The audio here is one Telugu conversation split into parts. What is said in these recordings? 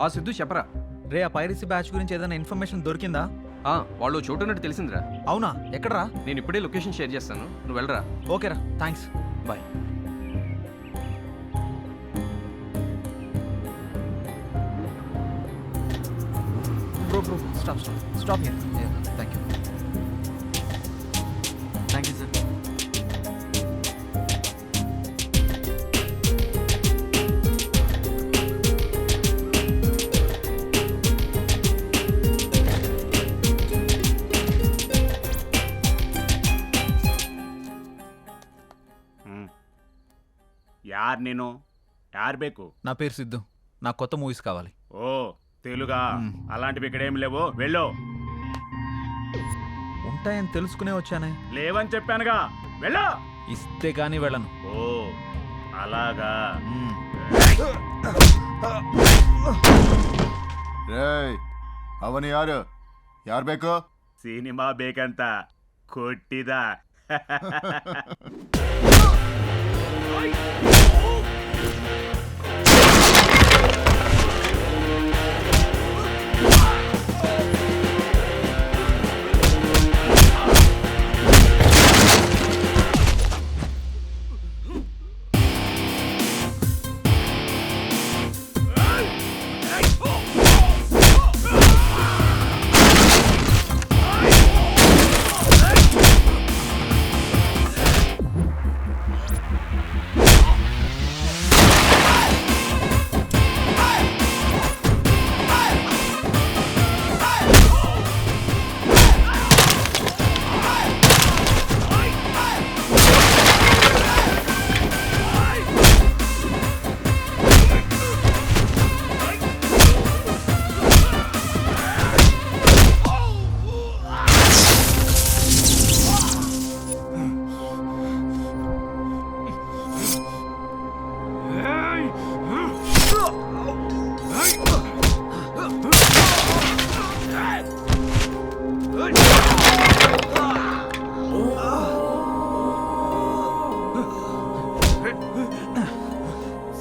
ఆ సిద్ధు చెప్పరా. రే ఆ పైరసీ బ్యాచ్ గురించి ఏదైనా ఇన్ఫర్మేషన్ దొరికిందా? వాళ్ళు చోటు ఉన్నట్టు తెలిసిందిరా. అవునా, ఎక్కడరా? నేను ఇప్పుడే లొకేషన్ షేర్ చేస్తాను, నువ్వు వెళ్ళరా. ఓకేరా, thanks, bye. Bro stop here. Thank you sir. ಯಾರ್ ನೀನು? ಯಾರ್ ಬೇಕು? నా పేరు సిద్ధు, నాకు కొత్త మూవీస్ కావాలి. ఓ తెలుగా? అలాంటివి ఇక్కడ ఏం లేవు, వెళ్ళు. ఉంటాయని తెలుసుకునే వచ్చానే. లేవని చెప్పానుగా, వెళ్ళు. ఇస్తే కానీ వెళ్ళను. ఓ అలాగా. ರೇಯ್ ಅವನು ಯಾರು? ಯಾರು ಬೇಕು? ಸಿನಿಮಾ ಬೇಕಂತ ಕೊಟ್ಟಿದ.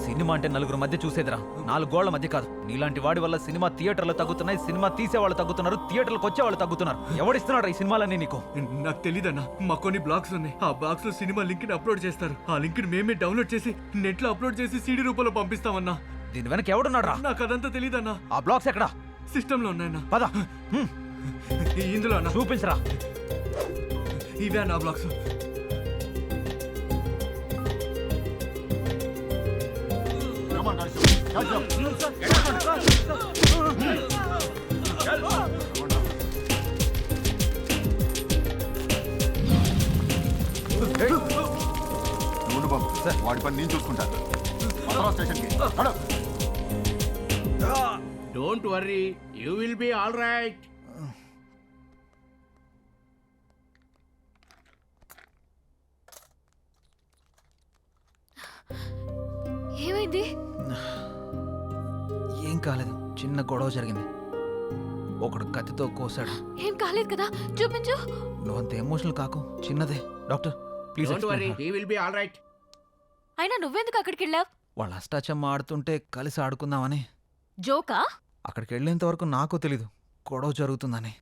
సినిమా అంటే నలుగురు మధ్య చూసేదిరా, 4 గోళ్ల మధ్య కాదు. నీలాంటి వాడి వల్ల సినిమా థియేటర్లు తగ్గుతున్నాయి, సినిమా తీసేవాళ్ళు తగ్గుతున్నారు, థియేటర్లకు వచ్చే వాళ్ళు తగ్గుతున్నారు. ఎవడిస్తున్నాడు ఈ సినిమాలన్నీ నీకు? నాకు తెలీదన్నా, మా కొన్ని బ్లాగ్స్ ఉన్నాయి. ఆ బ్లాగ్స్ లో సినిమా లింక్ ని అప్లోడ్ చేస్తారు. ఆ లింక్ ని మేమే డౌన్లోడ్ చేసి నెట్ లో అప్లోడ్ చేసి సీడీ రూపంలో పంపిస్తామన్నా. దీని వెనక ఎవడున్నాడు రా? నాకు అదంతా తెలీదన్నా. ఆ బ్లాగ్స్ ఎక్కడా? సిస్టమ్ లో ఉన్నాయన్నా. పద, ఇందులో అన్నా. చూపించరా. ఇవే నా బ్లాగ్స్. ఉండు బాబు, వాడి పని నేను చూసుకుంటాను. స్టేషన్కి don't worry, you will be all right. ఏమైంది? ఏం కాలేదు, చిన్న గొడవ జరిగింది. ఒకడు కత్తితో కోసాడు. ఏం కాలేదు కదా, చూపించు. నువ్వంత ఎమోషనల్ కాకు, చిన్నదే. Doctor please. Don't worry, he will be all right. అయినా నువ్వెందుకు అక్కడికి వెళ్ళావు? వాళ్ళ అష్టాచమ్మ ఆడుతుంటే కలిసి ఆడుకుందామని. జోకా? అక్కడికి వెళ్ళేంత వరకు నాకు తెలీదు గొడవ జరుగుతుందని.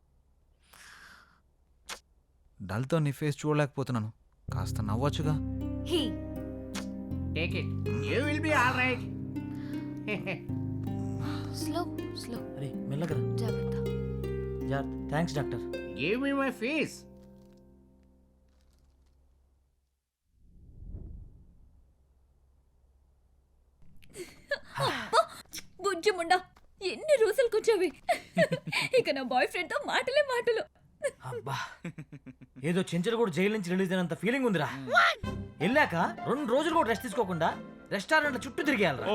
డల్తో నీ ఫేస్ చూడలేకపోతున్నాను, కాస్త నవ్వొచ్చుగా. He take it, you will be all right. Slow slow. అరే మెల్లగరా. జాగ్రత్త. Thanks doctor. Give me my fees. బుజ్జి ముండా, ఎన్ని రోజులు కూర్చోవి. ఇక నా బాయ్ ఫ్రెండ్ తో మాటలే మాటలు. అబ్బా, ఏదో చెంచలు కూడా జైలు నుంచి రిలీజ్ అయినంత ఫీలింగ్ ఉందిరా. వెళ్ళాక 2 రోజులు కూడా రెస్ట్ తీసుకోకుండా రెస్టారెంట్ చుట్టూ తిరిగేయాలరా. ఓ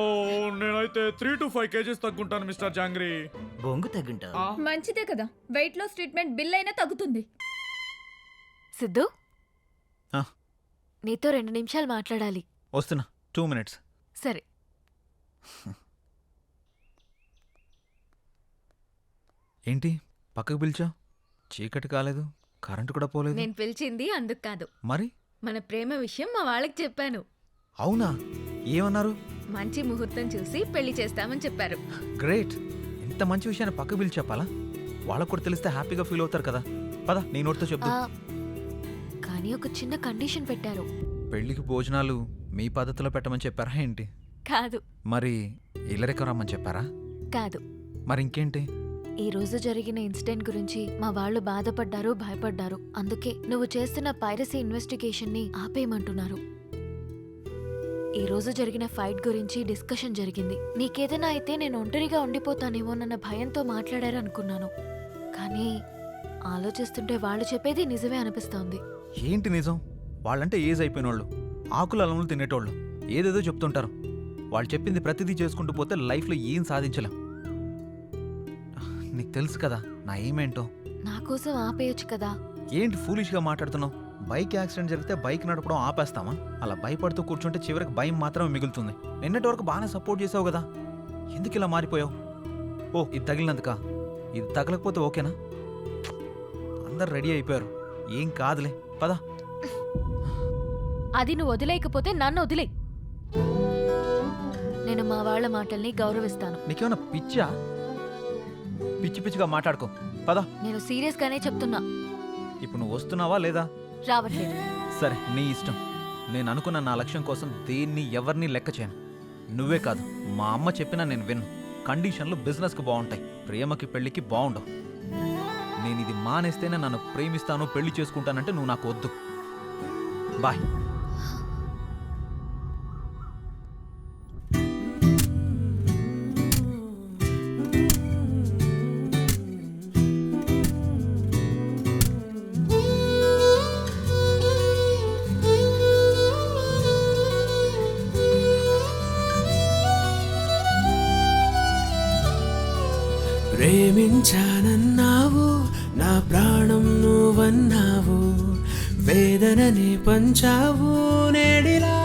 నేనైతే 3 to 5 kgs తగ్గుంటాను మిస్టర్ జాంగ్రీ. బొంగు తగ్గింటా. మంచిదే కదా, వెయిట్ లాస్ ట్రీట్మెంట్ బిల్ అయినా తగ్గుతుంది. సిద్ధు, నీతో 2 నిమిషాలు మాట్లాడాలి. వస్తున్నా, 2 minutes. సరే. ఏంటి పక్కకు పిలిచా? చీకటి కాలేదు, కరెంటు కూడా పోలేదు. నేను పిలిచింది అందుకు కాదు, మరి మన ప్రేమ విషయం మా వాళ్ళకి చెప్పాను. అవునా? ఏమన్నారు? మంచి ముహూర్తం చూసి పెళ్లి చేస్తామని చెప్పారు. గ్రేట్. ఇంత మంచి విషయాన్ని పక్క పిలిచి చెప్పాలా? వాళ్ళకు కూడా తెలిస్తే హ్యాపీగా ఫీల్ అవుతారు కదా. పద నీ నోటితో చెప్తా. కానీ ఒక చిన్న కండిషన్ పెట్టారు. పెళ్లికి భోజనాలు మీ పద్ధతిలో పెట్టమని చెప్పారా ఏంటి? కాదు మరి ఇల్లరికం రమ్మని చెప్పారా? కాదు, మరి ఇంకేంటి? ఈ రోజు జరిగిన ఇన్సిడెంట్ గురించి మా వాళ్ళు బాధపడ్డారు, భయపడ్డారు. అందుకే నువ్వు చేస్తున్న పైరసీ ఇన్వెస్టిగేషన్ ని ఆపేయమంటున్నారు. ఈ రోజు జరిగిన ఫైట్ గురించి డిస్కషన్ జరిగింది. నీకేదైనా అయితే నేను ఒంటరిగా ఉండిపోతానేమోనన్న భయంతో మాట్లాడారనుకున్నాను. కానీ ఆలోచిస్తుంటే వాళ్ళు చెప్పేది నిజమే అనిపిస్తోంది. ఏంటి నిజం? వాళ్ళంటే ఏజ్ అయిపోయిన వాళ్ళు, ఆకులు అలములు తినేటోళ్ళు, ఏదేదో చెప్తుంటారు. వాళ్ళు చెప్పింది ప్రతిదీ చేసుకుంటూ పోతే లైఫ్లో ఏం సాధించలేం. నీకు తెలుసు కదా నా ఏమేంటో. నా కోసం ఆపేయొచ్చు కదా. ఏంటి ఫూలిష్గా మాట్లాడుతున్నావు? బైక్ యాక్సిడెంట్ జరిగితే బైక్ నడపడం ఆపేస్తామా? అలా భయపడుతూ కూర్చుంటే చివరికి భయం మాత్రమే మిగులుతుంది. నిన్నటి వరకు బాగానే సపోర్ట్ చేసావు కదా, ఎందుకు ఇలా మారిపోయావు? ఓ ఇది తగిలినందుక? ఇది తగలకపోతే ఓకేనా? అందరు రెడీ అయిపోయారు, ఏం కాదులే, పద. అది నువ్వు వదిలేయకపోతే నన్ను వదిలే. నేను మా వాళ్ళ మాటల్ని గౌరవిస్తాను. నీకేమన్నా పిచ్చా? పిచ్చి పిచ్చిగా మాట్లాడుకో, పద. నేను సీరియస్ గానే చెప్తున్నా. ఇప్పుడు నువ్వు వస్తున్నావా లేదా? రావట్లేదు. సరే నీ ఇష్టం. నేను అనుకున్న నా లక్ష్యం కోసం దేన్ని ఎవరిని లెక్క చేయను. నువ్వే కాదు, మా అమ్మ చెప్పినా నేను విన్ను. కండిషన్లు బిజినెస్కి బాగుంటాయి, ప్రేమకి పెళ్లికి బాగుండవు. నేను ఇది మానేస్తేనే నన్ను ప్రేమిస్తాను, పెళ్లి చేసుకుంటానంటే నువ్వు నాకు వద్దు. బాయ్. ప్రేమించానన్నావు, నా ప్రాణం నువ్వన్నావు, వేదనని పంచావు నేడిలా.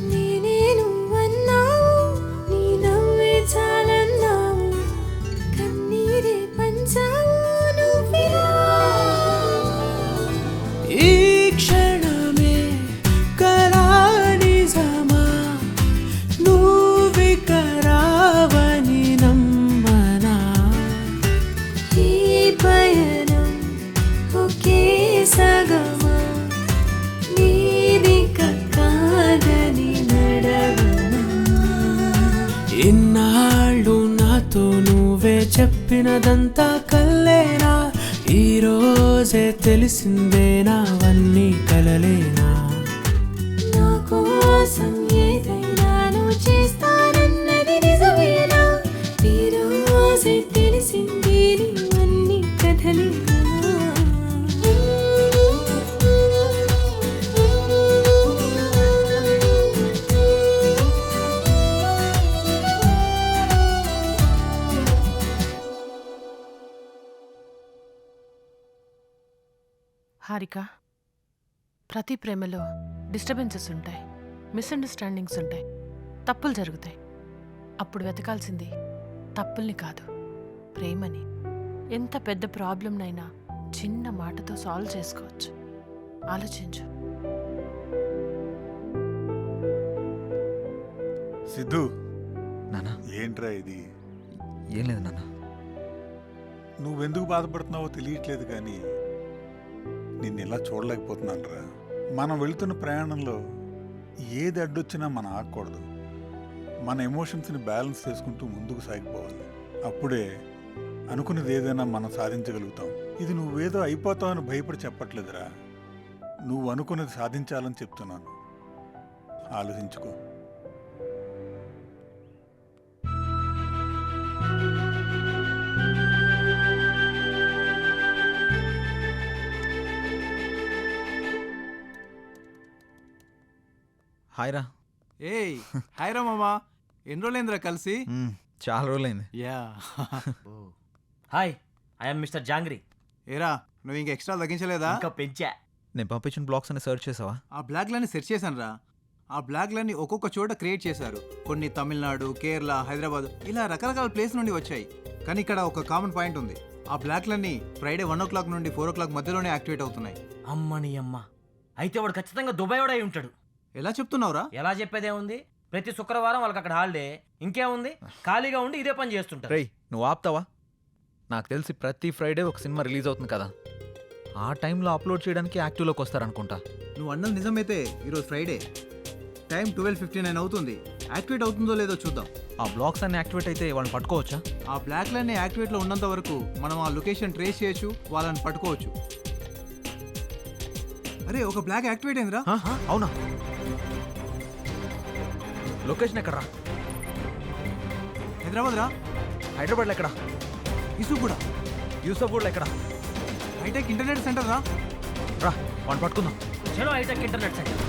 నేనే నువ్వన్నావు, నీ నవ్వే చాలన్నావు, కన్నీరే పంచావు నువ్విలా. ఈ క్షణమే కలా నిజమా, నువ్విక రావని నమ్మనా. ఈ పయనం ఒకే సగమా, నీది కాదని నడవనా. ఇన్నాళ్ళు నాతో నువ్వే చెప్పినదంతా కల్లేనా, ఈ రోజే తెలిసిందే నావన్నీ కలలేనా. నా కోసం ఏదైనా నువ్వు చేస్తానన్నది నిజమేనా, ఈ రోజే తెలిసింది నీవన్నీ కథలేనా. హారిక, ప్రతి ప్రేమలో డిస్టర్బెన్సెస్ ఉంటాయి, మిస్అండర్స్టాండింగ్స్ ఉంటాయి, తప్పులు జరుగుతాయి. అప్పుడు వెతకాల్సింది తప్పుల్ని కాదు, ప్రేమని. ఎంత పెద్ద ప్రాబ్లంనైనా చిన్న మాటతో సాల్వ్ చేసుకోవచ్చు. ఆలోచించు. సిద్ధు, నానా ఏంట్రా ఇది? ఏం లేదు నాన్న. నువ్వెందుకు బాధపడుతున్నావో తెలియట్లేదు కానీ నిన్ను ఇలా చూడలేకపోతున్నాను రా. మనం వెళుతున్న ప్రయాణంలో ఏది అడ్డొచ్చినా మనం ఆగకూడదు. మన ఎమోషన్స్ని బ్యాలెన్స్ చేసుకుంటూ ముందుకు సాగిపోవాలి. అప్పుడే అనుకున్నది ఏదైనా మనం సాధించగలుగుతాం. ఇది నువ్వేదో అయిపోతావని భయపడి చెప్పట్లేదురా, నువ్వు అనుకున్నది సాధించాలని చెప్తున్నాను. ఆలోచించుకో. హాయ్ రా. ఏయ్ హాయ్ రా మామా, ఎన్ని రోజులైందిరా కలిసి? చాలా రోజులైంది. Yeah. Hi, I'm mister jangri. ఏరా నువ్వు ఇంకా ఎక్స్ట్రా తగ్గించలేదా? ఇంకా పెంచా. నేను పంపించిన బ్లాగ్స్ అని సెర్చ్ చేసావా? ఆ బ్లాగ్లన్నీ సెర్చ్ చేశాను రా. ఆ బ్లాగ్లన్నీ ఒక్కొక్క చోట క్రియేట్ చేశారు. కొన్ని తమిళనాడు, కేరళ, హైదరాబాద్ ఇలా రకరకాల ప్లేస్ నుండి వచ్చాయి. కానీ ఇక్కడ ఒక కామన్ పాయింట్ ఉంది. ఆ బ్లాగ్లన్నీ ఫ్రైడే 1 o'clock నుండి 4 o'clock మధ్యలోనే యాక్టివేట్ అవుతున్నాయి. అమ్మని అమ్మ, అయితే వాడు ఖచ్చితంగా దుబాయ్ వాడు అయి ఉంటాడు. ఎలా చెప్తున్నావురా? ఎలా చెప్పేదేముంది, ప్రతి శుక్రవారం వాళ్ళకి అక్కడ హాలిడే. ఇంకేముంది, ఖాళీగా ఉండి ఇదే పని చేస్తుంటారు. రేయ్ నువ్వు ఆపుతావా? నాకు తెలిసి ప్రతి ఫ్రైడే ఒక సినిమా రిలీజ్ అవుతుంది కదా, ఆ టైంలో అప్లోడ్ చేయడానికి యాక్టివ్లోకి వస్తారనుకుంటా. నువ్వు అన్నది నిజమైతే ఈరోజు ఫ్రైడే, టైం 12:59 అవుతుంది. యాక్టివేట్ అవుతుందో లేదో చూద్దాం. ఆ బ్లాక్స్ అన్ని యాక్టివేట్ అయితే వాళ్ళని పట్టుకోవచ్చా? ఆ బ్లాక్ లైన్ యాక్టివేట్లో ఉన్నంత వరకు మనం ఆ లొకేషన్ ట్రేస్ చేయొచ్చు, వాళ్ళని పట్టుకోవచ్చు. అరే ఒక బ్లాక్ యాక్టివేట్ అయిందిరా. అవునా? లొకేషన్ ఎక్కడరా? హైదరాబాద్ రా. హైదరాబాద్లో ఎక్కడ? ఇసుగూడ. యూసఫ్గూడలో ఎక్కడ? హైటెక్ ఇంటర్నెట్ సెంటర్ రా. రా వాడిని పట్టుకుందాం. చలో hitech internet centre.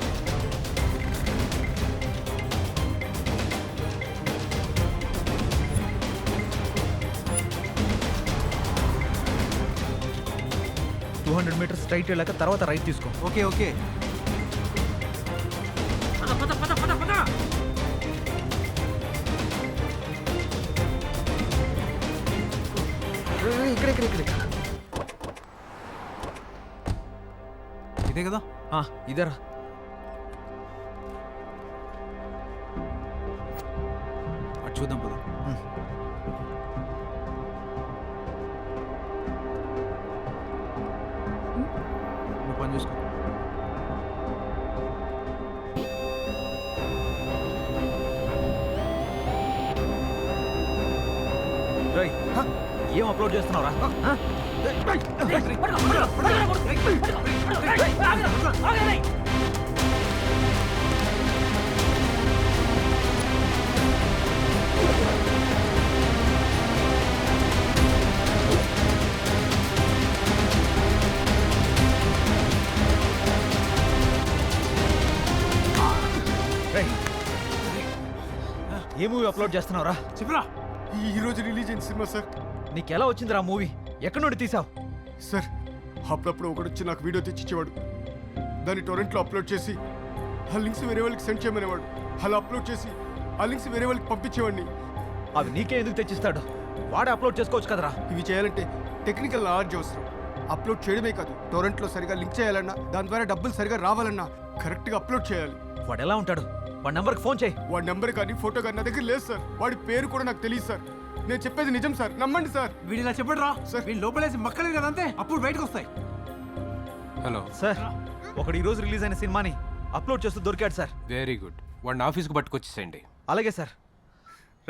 Metres straight వెళ్ళాక తర్వాత రైట్ తీసుకో. Okay okay. ఇక్కడ ఇదే కదా? ఇదేరా. అటు చూద్దాం పద. నువ్వు పని చూసుకో. ఏం అప్లోడ్ చేస్తున్నావురా? ఏ మూవీ అప్లోడ్ చేస్తున్నావురా? చెప్పరా. ఈ రోజు రిలీజ్ అయిన సినిమా సార్. నీకెలా వచ్చిందిరా మూవీ? ఎక్కడి నుండి తీసావు? సార్ అప్పుడప్పుడు ఒకడు వచ్చి నాకు వీడియో తెచ్చిచ్చేవాడు. దాన్ని టొరెంట్లో అప్లోడ్ చేసి ఆ లింక్స్ వేరే వాళ్ళకి సెండ్ చేయమనేవాడు. అలా అప్లోడ్ చేసి ఆ లింక్స్ వేరే వాళ్ళకి పంపించేవాడిని. అవి నీకే ఎందుకు తెచ్చిస్తాడు? వాడే అప్లోడ్ చేసుకోవచ్చు కదరా. ఇవి చేయాలంటే టెక్నికల్ నాలెడ్జ్ అవసరం. అప్లోడ్ చేయడమే కాదు, టొరెంట్లో సరిగా లింక్ చేయాలన్నా, దాని ద్వారా డబ్బులు సరిగా రావాలన్నా కరెక్ట్గా అప్లోడ్ చేయాలి. వాడు ఎలా ఉంటాడు? వాడి నెంబర్కి ఫోన్ చేయి. వాడి నెంబర్ కానీ ఫోటో కానీ నా దగ్గర లేదు సార్. వాడి పేరు కూడా నాకు తెలియదు సార్. నేను చెప్పేది నిజం సార్, నమ్మండి సార్. వీడిలా చెప్పడు రా సార్. వీళ్ళు లోపలేసి మక్కలేదు కదా అంతే, అప్పుడు బయటకు వస్తాయి. హలో సార్, ఒకడు ఈ రోజు రిలీజ్ అయిన సినిమాని అప్లోడ్ చేస్తూ దొరికాడు సార్. Very good. వాడిని ఆఫీస్కి పట్టుకొచ్చేసేయండి. అలాగే సార్.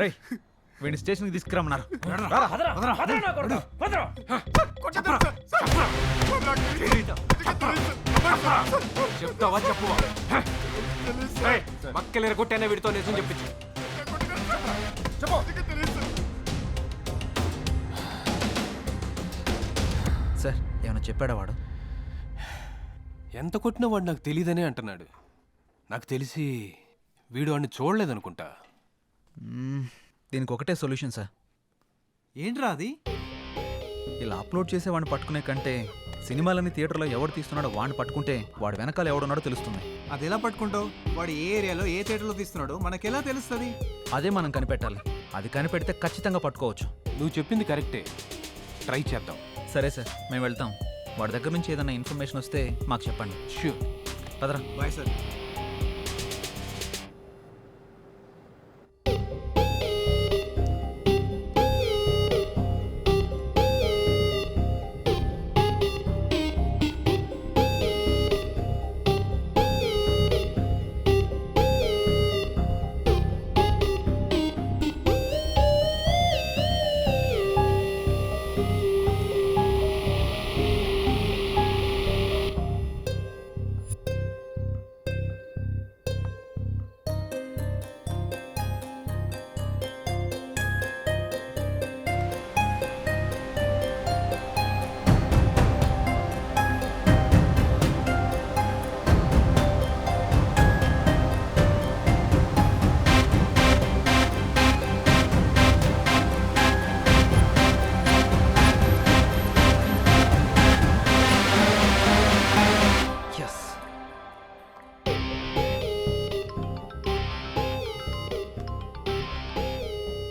రేయ్ వీడిని స్టేషన్కి తీసుకురమ్మన్నారు. చెప్తావా చెప్పువా? మక్కలేరు కొట్టైనా వీడితో నిజం చెప్పించు. సార్ ఏమైనా చెప్పాడా వాడు? ఎంత కొట్టినా వాడు నాకు తెలియదనే అంటున్నాడు. నాకు తెలిసి వీడు వాడిని చూడలేదనుకుంటా. దీనికి ఒకటే సొల్యూషన్ సార్. ఏంట్రా అది? ఇలా అప్లోడ్ చేసే వాడిని పట్టుకునే కంటే సినిమాలన్నీ థియేటర్లో ఎవడు తీస్తున్నాడో వాడిని పట్టుకుంటే వాడు వెనకాల ఎవడున్నాడో తెలుస్తుంది. అది ఎలా పట్టుకుంటావు? వాడు ఏ ఏరియాలో ఏ థియేటర్లో తీస్తున్నాడో మనకెలా తెలుస్తుంది? అదే మనం కనిపెట్టాలి. అది కనిపెడితే ఖచ్చితంగా పట్టుకోవచ్చు. నువ్వు చెప్పింది కరెక్టే, ట్రై చేద్దాం. సరే సార్, మేము వెళ్తాం. వాడి దగ్గర నుంచి ఏదైనా ఇన్ఫర్మేషన్ వస్తే మాకు చెప్పండి. ష్యూర్. పదరా. Bye sir.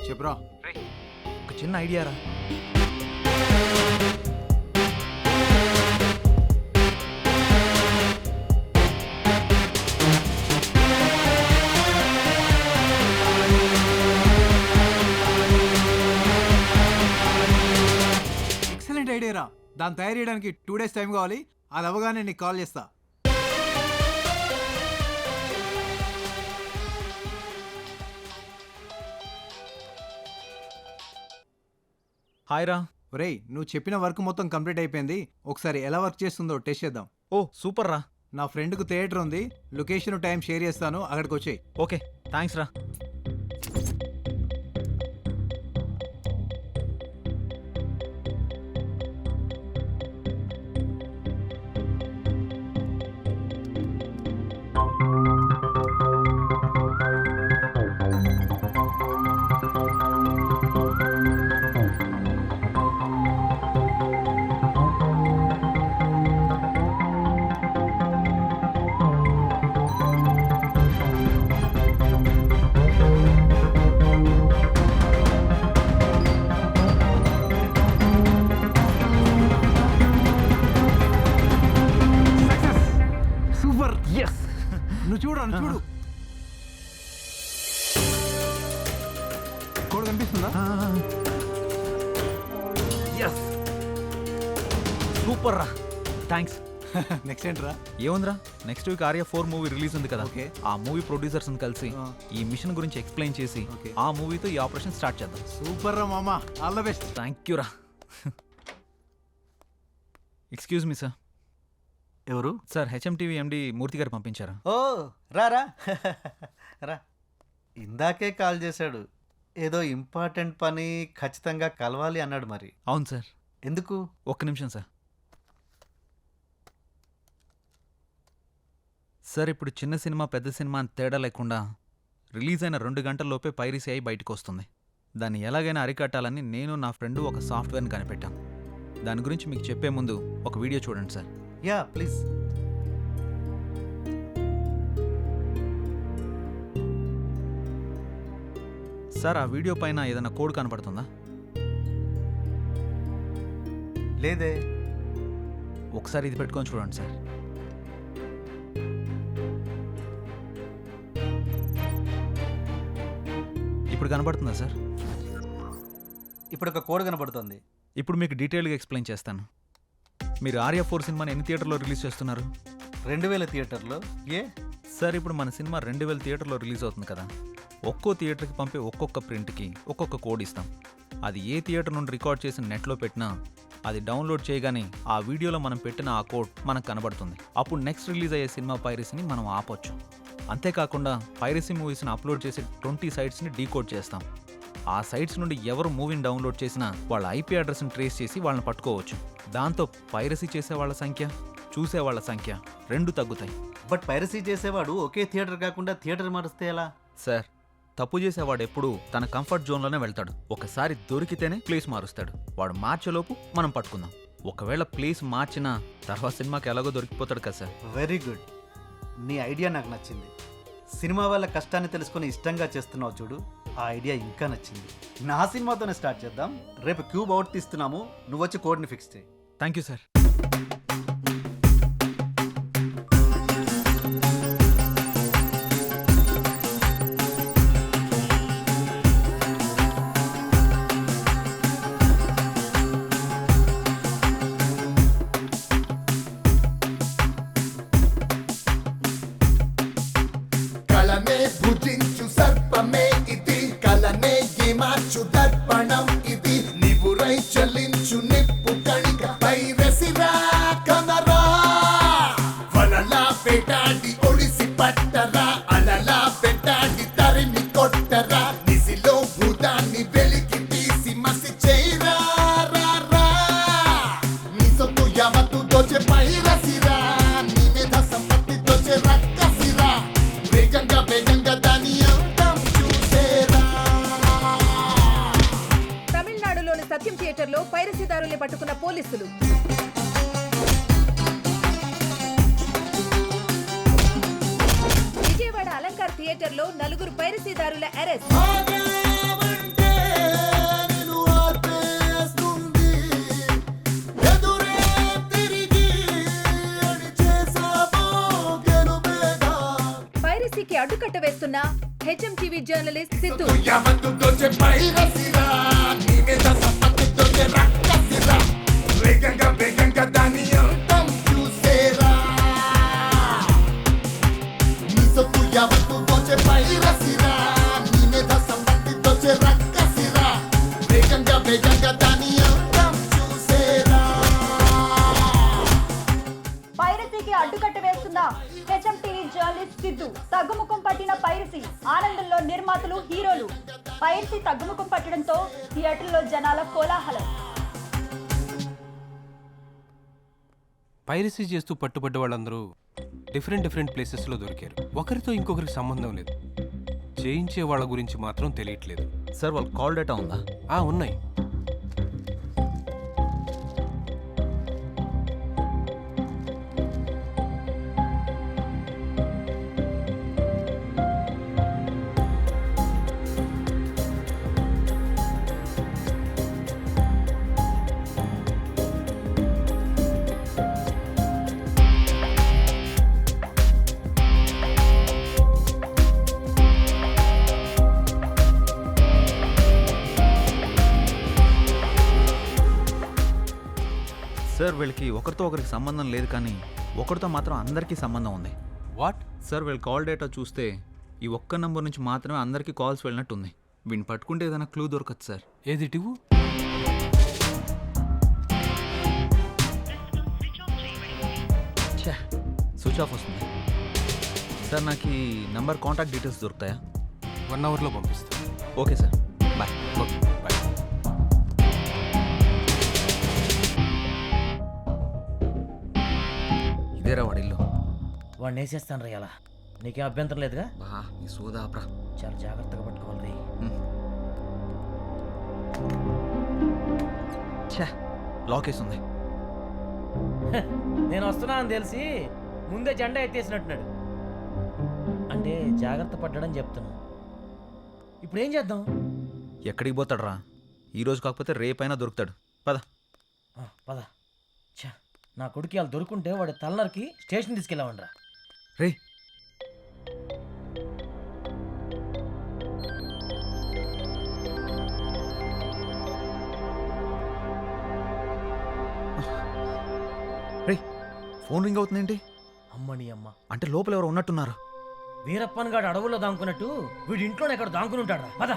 చెప్పరా. ఒక చిన్న ఐడియా రా. దాన్ని తయారు చేయడానికి 2 days టైం కావాలి. అది అవ్వగానే నీకు కాల్ చేస్తా. హాయ్ రా. ఒరేయ్, నువ్వు చెప్పిన వర్క్ మొత్తం కంప్లీట్ అయిపోయింది. ఒకసారి ఎలా వర్క్ చేస్తుందో టెస్ట్ చేద్దాం. ఓ సూపర్ రా. నా ఫ్రెండ్కు థియేటర్ ఉంది, లొకేషన్ టైం షేర్ చేస్తాను, అక్కడికి వచ్చేయి. ఓకే థ్యాంక్స్ రా. సూపర్. నువ్వు చూడు కోడ్ కనిపిస్తుందా? సూపర్ రా. థ్యాంక్స్. నెక్స్ట్ ఏంట్రా? ఏముందిరా, next week Arya 4 movie release ఉంది కదా. ఓకే. ఆ మూవీ ప్రొడ్యూసర్స్ కలిసి ఈ మిషన్ గురించి ఎక్స్ప్లెయిన్ చేసి ఓకే. ఆ మూవీతో ఈ ఆపరేషన్ స్టార్ట్ చేద్దాం. సూపర్ రా మామా, all the best. Thank you రా. Excuse me sir. ఎవరు? Sir HMTV MD Murthy garu పంపించారా? ఓ రారా రా. ఇందాకే కాల్ చేశాడు. ఏదో ఇంపార్టెంట్ పని ఖచ్చితంగా కలవాలి అన్నాడు. మరి అవును సార్. ఎందుకు? ఒక్క నిమిషం సార్. సార్ ఇప్పుడు చిన్న సినిమా పెద్ద సినిమా అని తేడా లేకుండా రిలీజ్ అయిన 2 గంటల్లోపే పైరసీ అయి బయటకు వస్తుంది. దాన్ని ఎలాగైనా అరికట్టాలని నేను నా ఫ్రెండ్ ఒక సాఫ్ట్వేర్ని కనిపెట్టాం. దాని గురించి మీకు చెప్పే ముందు ఒక వీడియో చూడండి సార్. Yeah please. సార్ ఆ వీడియో పైన ఏదైనా కోడ్ కనపడుతుందా? లేదే. ఒకసారి ఇది పెట్టుకొని చూడండి సార్. ఇప్పుడు కనపడుతుందా సార్? ఇప్పుడు ఒక కోడ్ కనబడుతుంది. ఇప్పుడు మీకు డీటెయిల్గా ఎక్స్ప్లెయిన్ చేస్తాను. మీరు ఆర్య 4 సినిమాని ఎన్ని థియేటర్లో రిలీజ్ చేస్తున్నారు? 2000 థియేటర్లో. ఏ సార్ ఇప్పుడు మన సినిమా 2000 థియేటర్లో రిలీజ్ అవుతుంది కదా. ఒక్కో థియేటర్కి పంపే ఒక్కొక్క ప్రింట్కి ఒక్కొక్క కోడ్ ఇస్తాం. అది ఏ థియేటర్ నుండి రికార్డ్ చేసి నెట్లో పెట్టినా అది డౌన్లోడ్ చేయగానే ఆ వీడియోలో మనం పెట్టిన ఆ కోడ్ మనకు కనబడుతుంది. అప్పుడు నెక్స్ట్ రిలీజ్ అయ్యే సినిమా పైరసీని మనం ఆపొచ్చు. అంతేకాకుండా పైరసీ మూవీస్ని అప్లోడ్ చేసి 20 సైట్స్ని డీకోడ్ చేస్తాం. ఆ సైట్స్ నుండి ఎవరు మూవీని డౌన్లోడ్ చేసినా వాళ్ళ ఐపీ అడ్రస్ని ట్రేస్ చేసి వాళ్ళని పట్టుకోవచ్చు. దాంతో పైరసీ చేసే వాళ్ళ సంఖ్య, చూసేవాళ్ల సంఖ్య 2 తగ్గుతాయి. బట్ పైరసీ చేసేవాడు ఒకే థియేటర్ కాకుండా థియేటర్ మారిస్తే ఎలా? సార్ తప్పు చేసేవాడు ఎప్పుడూ తన కంఫర్ట్ జోన్లోనే వెళ్తాడు. ఒకసారి దొరికితేనే ప్లేస్ మారుస్తాడు. వాడు మార్చేలోపు మనం పట్టుకుందాం. ఒకవేళ ప్లేస్ మార్చినా తర్వాత సినిమాకి ఎలాగో దొరికిపోతాడు కదా సార్. Very good. నీ ఐడియా నాకు నచ్చింది. సినిమా వాళ్ళ కష్టాన్ని తెలుసుకొని ఇష్టంగా చేస్తున్నావు చూడు, ఆ ఐడియా ఇంకా నచ్చింది. నా సినిమాతోనే స్టార్ట్ చేద్దాం. రేపు క్యూబ్ అవుట్ తీస్తున్నాము, నువ్వు వచ్చి కోడ్ని ఫిక్స్ చేయి. Thank you sir. కలనే భుజించు సర్పమే ఇది, కలనే మార్చు దర్పణం ఇది, నివురై చలించు నిప్పు కణిక పైరసిరా కనరా, వలలా పెటాడి ఒడిసి పట్టరా, అలలా పెటాడి తరిమి కొట్టరా, నిసిలో భూతాన్ని వెలికి తీసి మసి చేయరా, నీ సొత్తు యావత్తు దోచే పైరసిరా, నీ మీద సంపత్తి దోచే రక్కసిరా, వేగంగా వేగంగా దాని అంతం చూసేరా. తమిళనాడులోని సత్యం థియేటర్లో పైరసీదారుల్ని పట్టుకున్న పోలీసులు. విజయవాడ అలంకార్ థియేటర్లో 4 పైరసీదారుల అరెస్ట్. పైరసీకి అడ్డుకట్ట వేస్తున్న హెచ్ఎంటీవీ జర్నలిస్ట్ సిద్ధు. వేగంగా బేగంగా దాని అంతం చూసేరా నీ సొత్తు యావత్తు దోచే పైరసిరా నీ మీద సంపత్తి దోచే రక్కసిరా బేగంగా దాని అంతం చూసేరా పైరసీకి అడ్డుకట్ట వేస్తున్న హెచ్ఎంటీవీ జర్నలిస్ట్ సిద్ధు తగ్గుముఖం పట్టిన పైరసీ ఆనందంలో నిర్మాతలు హీరోలు పైరసీ తగ్గుముఖం పట్టడంతో థియేటర్లో జనాల కోలాహలం. పైరసీ చేస్తూ పట్టుబడ్డ వాళ్ళందరూ డిఫరెంట్ ప్లేసెస్లో దొరికారు. ఒకరితో ఇంకొకరికి సంబంధం లేదు. చేయించే వాళ్ళ గురించి మాత్రం తెలియట్లేదు. సార్ వాళ్ళ కాల్ డేటా ఉందా? ఉన్నాయి. సార్ వీళ్ళకి ఒకరితో ఒకరికి సంబంధం లేదు, కానీ ఒకరితో మాత్రం అందరికీ సంబంధం ఉంది. వాట్? సార్ వీళ్ళ కాల్ డేటా చూస్తే ఈ ఒక్క నంబర్ నుంచి మాత్రమే అందరికీ కాల్స్ వెళ్ళినట్టుంది. వీడిని పట్టుకుంటే ఏదైనా క్లూ దొరకదు సార్. ఏది టివు? స్విచ్ ఆఫ్ వస్తుంది. సార్ నాకు ఈ నంబర్ కాంటాక్ట్ డీటెయిల్స్ దొరుకుతాయా? 1 అవర్లో పంపిస్తాను. Okay sir, bye. Okay bye. ఇదేరా వాడి ఇల్లు. వాడిని వేసేస్తాను రా ఇలా. నీకేం అభ్యంతరం లేదుగా? బా నీ సోదాప్రా. చాలా జాగ్రత్తగా పట్టుకోవాలి రీ. లాక్ వేసి ఉంది. నేను వస్తున్నానని తెలిసి ముందే జెండా ఎత్తేసినట్టున్నాడు. అంటే జాగ్రత్త పడ్డాడని చెప్తున్నా. ఇప్పుడు ఏం చేద్దాం? ఎక్కడికి పోతాడు రా? ఈరోజు కాకపోతే రేపైనా దొరుకుతాడు. పద పద. ఛా, నా కొడుకు వాళ్ళు దొరుకుంటే వాడి తలనరికి స్టేషన్ తీసుకెళ్ళామండ్రా. రే రే ఫోన్ రింగ్ అవుతుందేంటి? అమ్మని అమ్మ, అంటే లోపల ఎవరు ఉన్నట్టున్నారు. వీరప్పన్ గాడు అడవుల్లో దాంకున్నట్టు వీడి ఇంట్లోనే ఎక్కడ దాంకుని ఉంటాడు రా. పద.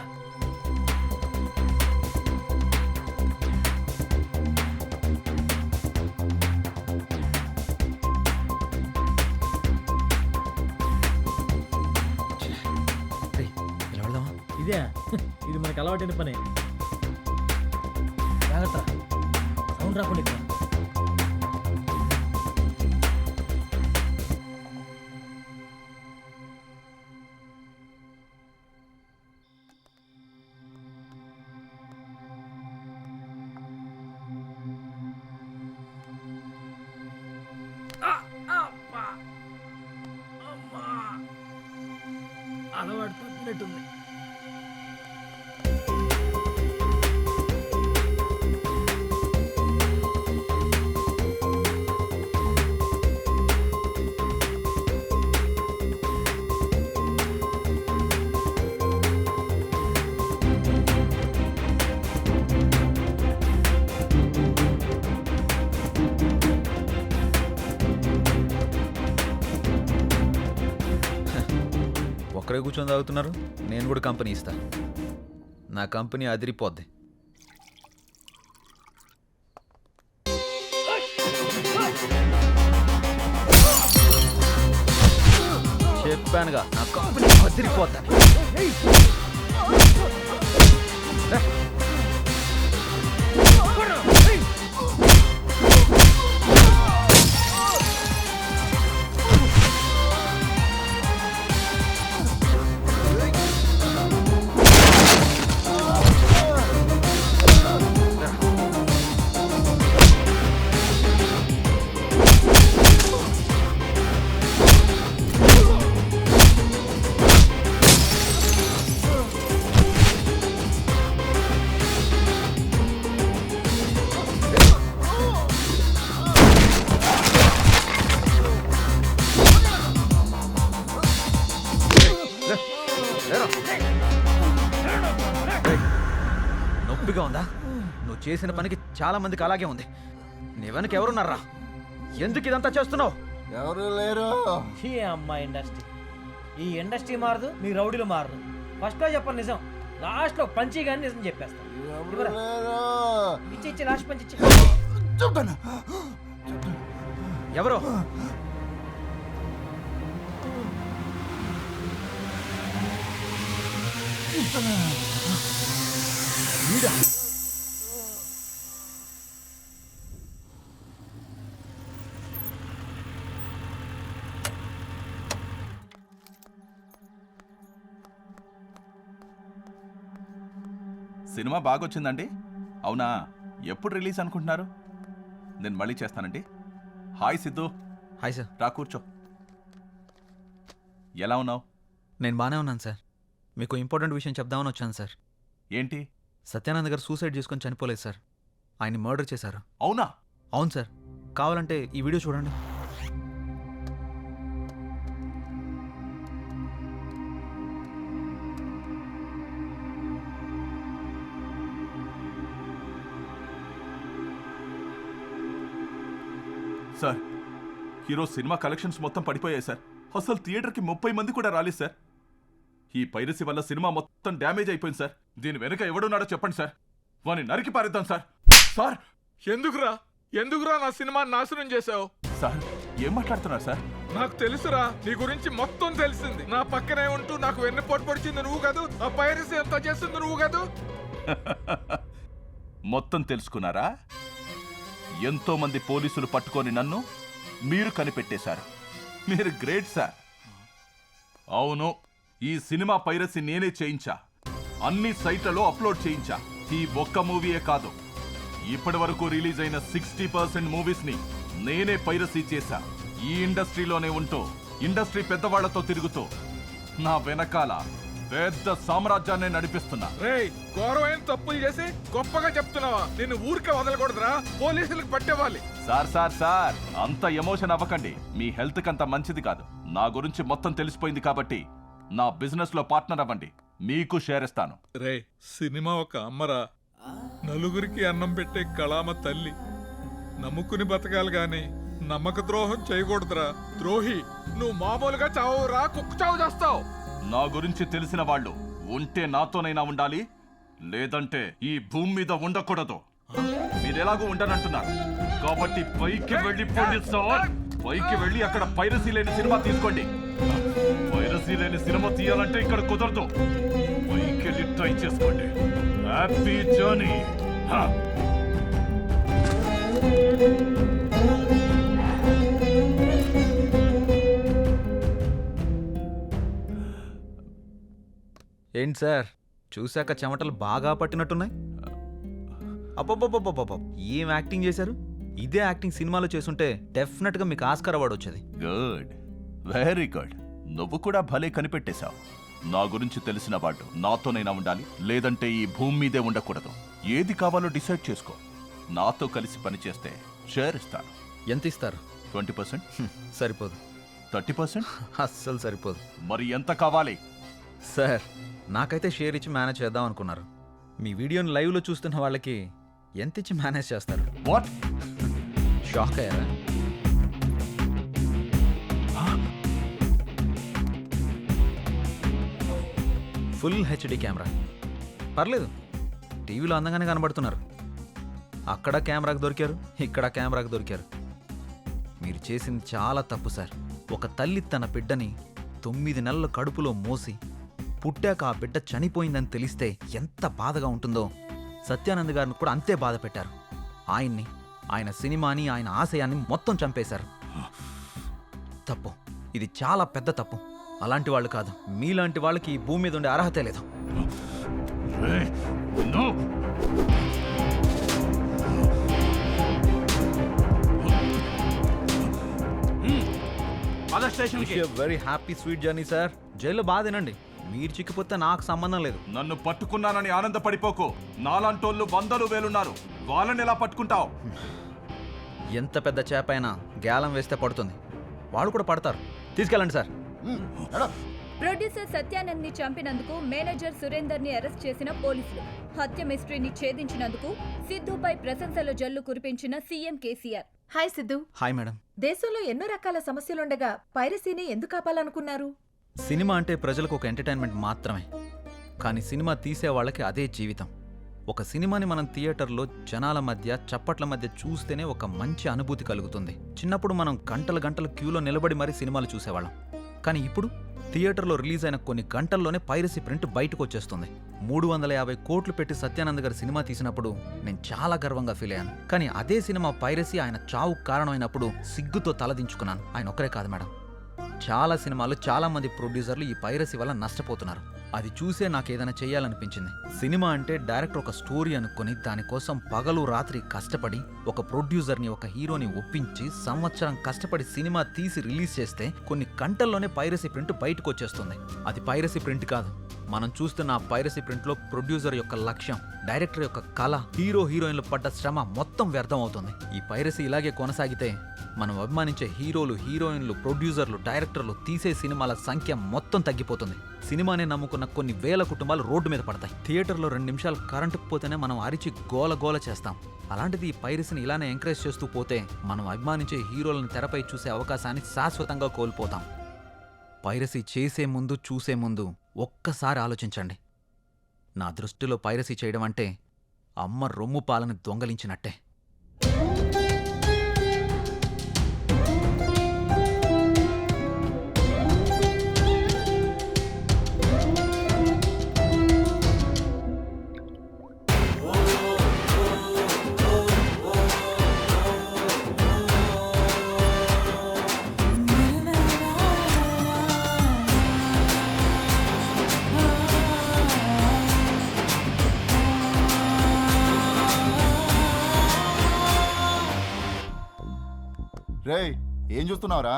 ఇదే ఇది మనకి అలవాటైన పని. జాగ్రత్త, సౌండ్ రాకుండా ఇక్కడ. అలవాటు తప్పినట్టుంది. ఒక్కరే కూర్చొని తాగుతున్నారు. నేను కూడా కంపెనీ ఇస్తా. నా కంపెనీ అదిరిపోద్ది. చెప్పానుగా నా కంపెనీ అదిరిపోద్ది. నొప్పిగా ఉందా? నువ్వు చేసిన పనికి చాలా మందికి అలాగే ఉంది. నీ వెనక ఎవరున్నారా? ఎందుకు ఇదంతా చేస్తున్నావు? ఎవరు లేరు. ఈ అమ్మ ఇండస్ట్రీ, ఈ ఇండస్ట్రీ మారదు, మీ రౌడీలు మారదు. ఫస్ట్లో చెప్పండి నిజం, లాస్ట్లో పంచి కానీ నిజం చెప్పేస్తాను. ఇచ్చి లాస్ట్ పంచి ఇచ్చి. ఎవరు? సినిమా బాగొచ్చిందండి. అవునా, ఎప్పుడు రిలీజ్ అనుకుంటున్నారు? నేను మళ్ళీ చేస్తానండి. హాయ్ సిద్ధు. Hi sir. రా కూర్చో. ఎలా ఉన్నావు? నేను బాగానే ఉన్నాను సార్. మీకు ఇంపార్టెంట్ విషయం చెప్దామని వచ్చాను సార్. ఏంటి? సత్యానంద్ గారు సూసైడ్ చేసుకొని చనిపోలేదు సార్, ఆయన్ని మర్డర్ చేశారు. అవునా? అవును సార్. కావాలంటే ఈ వీడియో చూడండి. సార్, ఈరోజు సినిమా కలెక్షన్స్ మొత్తం పడిపోయాయి సార్. అసలు థియేటర్కి 30 మంది కూడా రాలేదు సార్. ఈ పైరసీ వల్ల సినిమా మొత్తం డ్యామేజ్ అయిపోయింది సార్. దీని వెనుక ఎవడున్నాడో చెప్పండి సార్, వాడిని నరికి పారేద్దాం సార్. సార్, ఎందుకురా నా సినిమా నాశనం చేశావు? సార్, ఏం మాట్లాడుతున్నారు సార్? నాకు తెలుసురా, నీ గురించి మొత్తం తెలిసింది. నా పక్కనే ఉంటూ నాకు వెన్నుపోటు పొడిచింది నువ్వు కాదు, ఆ పైరసీ ఎంత చేస్తుంది నువ్వు కాదు. మొత్తం తెలుసుకున్నారా? ఎంతో మంది పోలీసులు పట్టుకొని నన్ను మీరు కనిపెట్టేశారు. మీరు గ్రేట్ సార్. అవును, ఈ సినిమా పైరసీ నేనే చేయించా. అన్ని సైట్లలో అప్లోడ్ చేయించా. ఈ ఒక్క మూవీయే కాదు, ఇప్పటి వరకు రిలీజ్ అయిన 60% మూవీస్ ని నేనే పైరసీ చేశా. ఈ ఇండస్ట్రీలోనే ఉంటూ, ఇండస్ట్రీ పెద్దవాళ్లతో తిరుగుతూ, నా వెనకాల పెద్ద సామ్రాజ్యాన్ని నడిపిస్తున్నా. రేయ్, ఘోరమైన తప్పులు చేసి గొప్పగా చెప్తున్నావా? నిన్ను ఊరికే వదలకూడదురా, పోలీసులకు పట్టేవాలి. సార్ సార్ సార్, అంత ఎమోషన్ అవ్వకండి. మీ హెల్త్ కంత మంచిది కాదు. నా గురించి మొత్తం తెలిసిపోయింది కాబట్టి నా బిజినెస్ లో పార్ట్నర్ అవ్వండి, మీకు షేర్ ఇస్తాను. రే, సినిమా ఒక అమ్మరా, నలుగురికి అన్నం పెట్టే కళామ తల్లి. నమ్ముకుని బతకాలి గాని నమ్మక ద్రోహం చేయకూడదురా. ద్రోహి, నువ్వు మామూలుగా చావురా, కుక్క చావు చేస్తావు. నా గురించి తెలిసిన వాళ్ళు ఉంటే నాతోనైనా ఉండాలి, లేదంటే ఈ భూమి మీద ఉండకూడదు. మీరెలాగూ ఉండనంటున్నారు కాబట్టి పైకి వెళ్ళి సార్, పైకి వెళ్ళి అక్కడ పైరసీ లేని సినిమా తీసుకోండి. పైరసీ లేని సినిమా తీయాలంటే ఇక్కడ కుదరదు. పైకి వెళ్ళి ట్రై చేసుకోండి. Happy journey. ఏంటి సార్, చూశాక చెమటలు బాగా పట్టినట్టున్నాయి. అబ్బబ్బబ్బబ్బబ్బ, ఏం యాక్టింగ్ చేశారు! ఇదే యాక్టింగ్ సినిమాలో చేసుంటే డెఫినెట్గా మీకు ఆస్కార్ అవార్డు వచ్చేది. Good, very good. నువ్వు కూడా భలే కనిపెట్టేశావు. నా గురించి తెలిసిన వాళ్ళు నాతోనైనా ఉండాలి, లేదంటే ఈ భూమి మీదే ఉండకూడదు. ఏది కావాలో డిసైడ్ చేసుకో. నాతో కలిసి పనిచేస్తే షేర్ ఇస్తాను. ఎంత ఇస్తారు? 20%. సరిపోదు. 30%? అస్సలు సరిపోదు. మరి ఎంత కావాలి? సార్, నాకైతే షేర్ ఇచ్చి మేనేజ్ చేద్దాం అనుకున్నారు. మీ వీడియోని లైవ్లో చూస్తున్న వాళ్ళకి ఎంత ఇచ్చి మేనేజ్ చేస్తారు? వాట్? షాక్ అయ్యారా? ఫుల్ హెచ్డి కెమెరా, పర్లేదు. టీవీలో అందంగానే కనబడుతున్నారు. అక్కడ కెమెరాకు దొరికారు, ఇక్కడ కెమెరాకు దొరికారు. మీరు చేసింది చాలా తప్పు సార్. ఒక తల్లి తన బిడ్డని 9 నెలల కడుపులో మోసి పుట్టాక ఆ బిడ్డ చనిపోయిందని తెలిస్తే ఎంత బాధగా ఉంటుందో సత్యానంద్ గారిని కూడా అంతే బాధ పెట్టారు. ఆయన్ని, ఆయన సినిమాని, ఆయన ఆశయాన్ని మొత్తం చంపేశారు. తప్పు, ఇది చాలా పెద్ద తప్పు. అలాంటి వాళ్ళు కాదు, మీలాంటి వాళ్ళకి ఈ భూమి మీద ఉండే అర్హతే లేదు. Very happy sweet journey sir. జైల్లో బాధ తినండి, మీరు చిక్కిపోతే నాకు సంబంధం లేదు. నన్ను పట్టుకున్నానని ఆనందపడిపోకు. నాలాంటోళ్ళు 100 వేలున్నారు, వాళ్ళని ఎలా పట్టుకుంటావు? ఎంత పెద్ద చేప అయినా గ్యాలం వేస్తే పడుతుంది. వాళ్ళు కూడా పడతారు. తీసుకెళ్ళండి సార్. ప్రొడ్యూసర్ సత్యానంద్ ని చంపినందుకు మేనేజర్ సురేందర్ ని అరెస్ట్ చేసిన పోలీసులు. హత్య మిస్టరీని ఛేదించినందుకు సిద్ధుపై ప్రశంసల జల్లు కురిపించిన CM KCR. Hi Siddhu. Hi madam. దేశంలో ఎన్నో రకాల సమస్యలుండగా పైరసీని ఎందుకు ఆపాలనుకున్నారు? సినిమా అంటే ప్రజలకు ఒక ఎంటర్టైన్మెంట్ మాత్రమే, కానీ సినిమా తీసే వాళ్ళకి అదే జీవితం. ఒక సినిమాని మనం థియేటర్లో జనాల మధ్య చప్పట్ల మధ్య చూస్తేనే ఒక మంచి అనుభూతి కలుగుతుంది. చిన్నప్పుడు మనం గంటల గంటల క్యూలో నిలబడి మరీ సినిమాలు చూసేవాళ్ళం. కానీ ఇప్పుడు థియేటర్లో రిలీజ్ అయిన కొన్ని గంటల్లోనే పైరసీ ప్రింట్ బయటకు వచ్చేస్తుంది. 350 కోట్లు పెట్టి సత్యానంద్ గారి సినిమా తీసినప్పుడు నేను చాలా గర్వంగా ఫీల్ అయ్యాను. కానీ అదే సినిమా పైరసీ ఆయన చావుకు కారణమైనప్పుడు సిగ్గుతో తలదించుకున్నాను. ఆయన ఒక్కరే కాదు మేడం, చాలా సినిమాలు చాలా మంది ప్రొడ్యూసర్లు ఈ పైరసీ వల్ల నష్టపోతున్నారు. అది చూసే నాకు ఏదైనా చేయాలనిపించింది. సినిమా అంటే డైరెక్టర్ ఒక స్టోరీ అనుకుని దానికోసం పగలు రాత్రి కష్టపడి ఒక ప్రొడ్యూసర్ని ఒక హీరోని ఒప్పించి సంవత్సరం కష్టపడి సినిమా తీసి రిలీజ్ చేస్తే కొన్ని గంటల్లోనే పైరసీ ప్రింట్ బయటకు వచ్చేస్తుంది. అది పైరసీ ప్రింట్ కాదు. మనం చూస్తున్న ఆ పైరసీ ప్రింట్లో ప్రొడ్యూసర్ యొక్క లక్ష్యం, డైరెక్టర్ యొక్క కళ, హీరో హీరోయిన్లు పడ్డ శ్రమ మొత్తం వ్యర్థం అవుతుంది. ఈ పైరసీ ఇలాగే కొనసాగితే మనం అభిమానించే హీరోలు, హీరోయిన్లు, ప్రొడ్యూసర్లు, డైరెక్టర్లు తీసే సినిమాల సంఖ్య మొత్తం తగ్గిపోతుంది. సినిమానే నమ్ముకున్న కొన్ని వేల కుటుంబాలు రోడ్డు మీద పడతాయి. థియేటర్లో 2 నిమిషాలు కరెంటు పోతేనే మనం అరిచి గోల చేస్తాం. అలాంటిది ఈ పైరసీని ఇలానే ఎంకరేజ్ చేస్తూ పోతే మనం అభిమానించే హీరోలను తెరపై చూసే అవకాశాన్ని శాశ్వతంగా కోల్పోతాం. పైరసీ చేసే ముందు చూసే ముందు ఒక్కసారి ఆలోచించండి. నా దృష్టిలో పైరసీ చేయడం అంటే అమ్మ రొమ్ము పాలని దొంగలించినట్టే. రేయ్, ఏం చూస్తున్నావురా?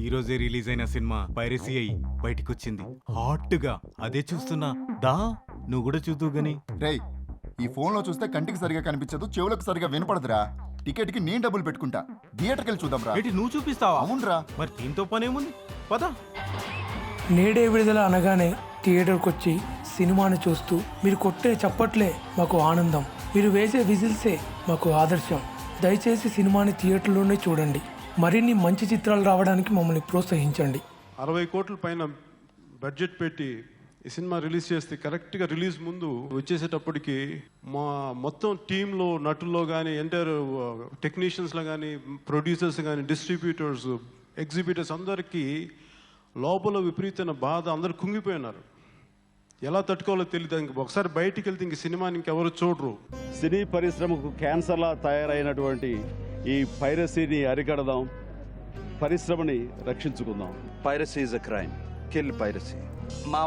ఈ రోజే రిలీజ్ అయిన సినిమా పైరసీ అయ్యి బయటికొచ్చింది హాట్గా. అదే చూస్తున్నా. దా నువ్వు కూడా చూద్దు గని. రేయ్, ఈ ఫోన్లో చూస్తే కంటికి సరిగా కనిపించదు, చెవులకు సరిగా వినపడదురా. టికెట్కి నేను డబ్బులు పెట్టుకుంటా. థియేటర్కి వెళ్ళి చూద్దాం రా. నువ్వు చూపిస్తావా? అవునరా. మరి దీంతో పనేముంది, పద. నేడే విడుదల అనగానే థియేటర్కి వచ్చి సినిమాను చూస్తూ మీరు కొట్టే చప్పట్లే మాకు ఆనందం, మీరు వేసే విజిల్సే మాకు ఆదర్శం. దయచేసి సినిమాని థియేటర్లోనే చూడండి. మరిన్ని మంచి చిత్రాలు రావడానికి మమ్మల్ని ప్రోత్సహించండి. 60 కోట్ల పైన బడ్జెట్ పెట్టి ఈ సినిమా రిలీజ్ చేస్తే కరెక్ట్గా రిలీజ్ ముందు వచ్చేసేటప్పటికి మా మొత్తం టీంలో, నటుల్లో కానీ, ఎంటైర్ టెక్నీషియన్స్లో కానీ, ప్రొడ్యూసర్స్ కానీ, డిస్ట్రిబ్యూటర్స్, ఎగ్జిబిటర్స్ అందరికీ లోపల విపరీతమైన బాధ. అందరు కుంగిపోయినారు. ఎలా తట్టుకోవాలో తెలియదు. ఇంక ఒకసారి బయటికి వెళ్తే ఇంక సినిమాని ఇంకెవరు చూడరు. సినీ పరిశ్రమకు క్యాన్సర్లా తయారైనటువంటి ఈ పైరసీని అరికడదాం, పరిశ్రమని రక్షించుకుందాం. Piracy is a crime. Kill piracy. మా